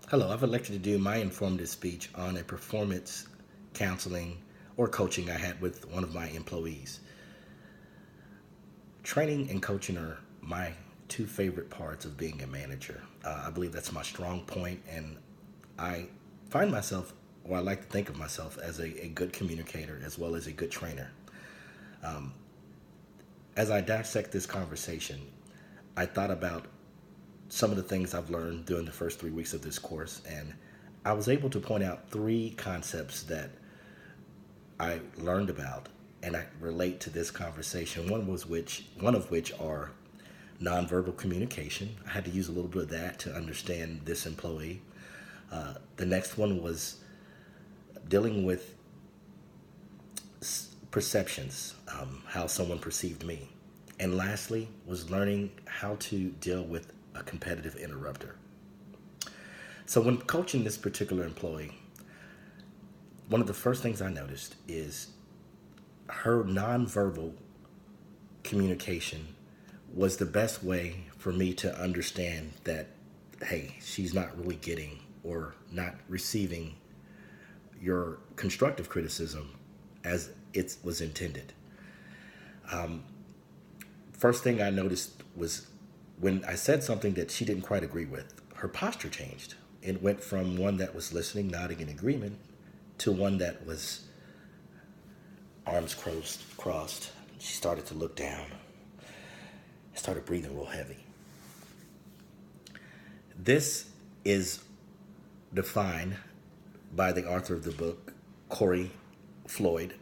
Hello, I've elected to do my informative speech on a performance counseling or coaching I had with one of my employees. Training and coaching are my two favorite parts of being a manager. I believe that's my strong point, and I find myself, or I like to think of myself, as a good communicator as well as a good trainer. As I dissect this conversation, I thought about some of the things I've learned during the first 3 weeks of this course, and I was able to point out three concepts that I learned about and I relate to this conversation. One of which are nonverbal communication. I had to use a little bit of that to understand this employee. The next one was dealing with perceptions, how someone perceived me. And lastly, was learning how to deal with a competitive interrupter. So, when coaching this particular employee, one of the first things I noticed is her nonverbal communication was the best way for me to understand that, hey, she's not really getting or not receiving your constructive criticism as it was intended. First thing I noticed was when I said something that she didn't quite agree with, her posture changed. It went from one that was listening, nodding in agreement, to one that was arms crossed. She started to look down, started breathing real heavy. This is defined by the author of the book, Corey Floyd,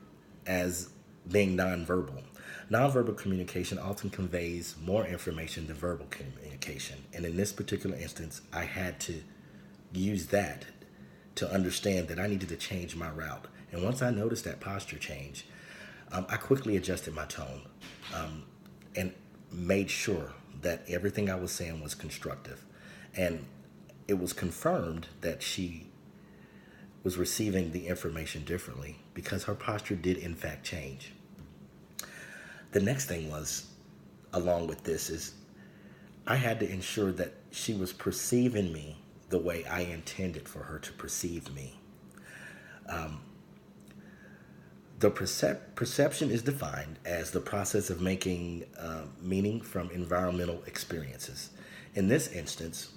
as being nonverbal. Nonverbal communication often conveys more information than verbal communication. And in this particular instance, I had to use that to understand that I needed to change my route. And once I noticed that posture change, I quickly adjusted my tone and made sure that everything I was saying was constructive. And it was confirmed that she was receiving the information differently because her posture did in fact change. The next thing was, along with this, is I had to ensure that she was perceiving me the way I intended for her to perceive me. The perception is defined as the process of making meaning from environmental experiences. In this instance,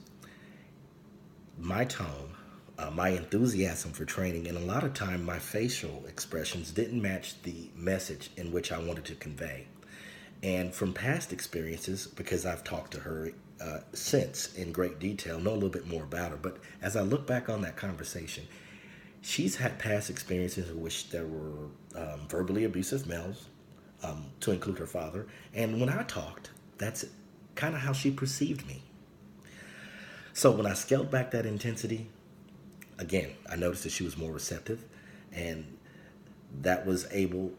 my tone, my enthusiasm for training, and a lot of time my facial expressions didn't match the message in which I wanted to convey. And from past experiences, because I've talked to her since in great detail, know a little bit more about her, but as I look back on that conversation, she's had past experiences in which there were verbally abusive males, to include her father. And when I talked, that's kind of how she perceived me. So when I scaled back that intensity, again, I noticed that she was more receptive, and that was able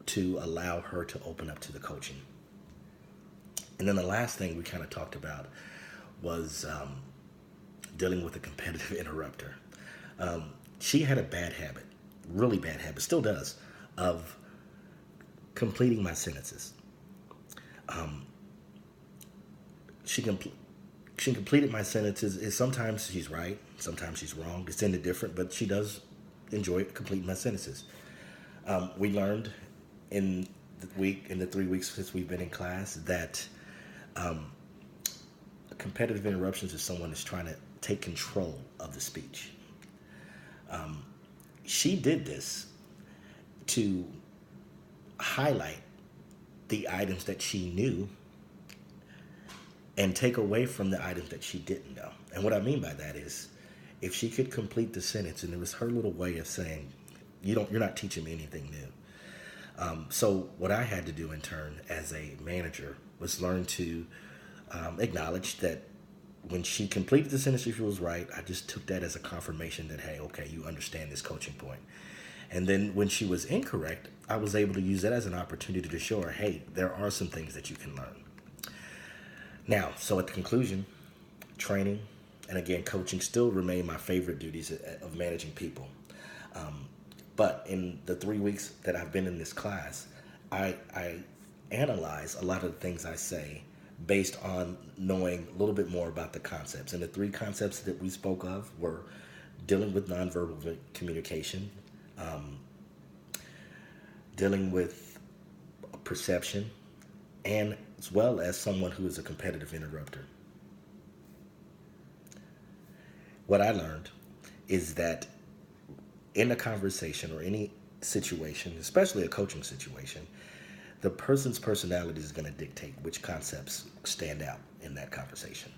to allow her to open up to the coaching. And then the last thing we kind of talked about was dealing with a competitive interrupter. She had a bad habit, really bad habit, still does, of completing my sentences. She compl- she completed my sentences. Sometimes she's right, sometimes she's wrong. It's indifferent, but she does enjoy completing my sentences. We learned in the 3 weeks since we've been in class that competitive interruptions is someone that's trying to take control of the speech. She did this to highlight the items that she knew and take away from the items that she didn't know. And what I mean by that is, if she could complete the sentence, and it was her little way of saying, you're not teaching me anything new. So what I had to do in turn as a manager was learn to acknowledge that when she completed the sentence, she was right. I just took that as a confirmation that, hey, okay, you understand this coaching point. And then when she was incorrect, I was able to use that as an opportunity to show her, hey, there are some things that you can learn. Now, so at the conclusion, training and again coaching still remain my favorite duties of managing people. But in the 3 weeks that I've been in this class, I analyze a lot of the things I say based on knowing a little bit more about the concepts. And the three concepts that we spoke of were dealing with nonverbal communication, dealing with perception, and as well as someone who is a competitive interrupter. What I learned is that in a conversation or any situation, especially a coaching situation, the person's personality is going to dictate which concepts stand out in that conversation.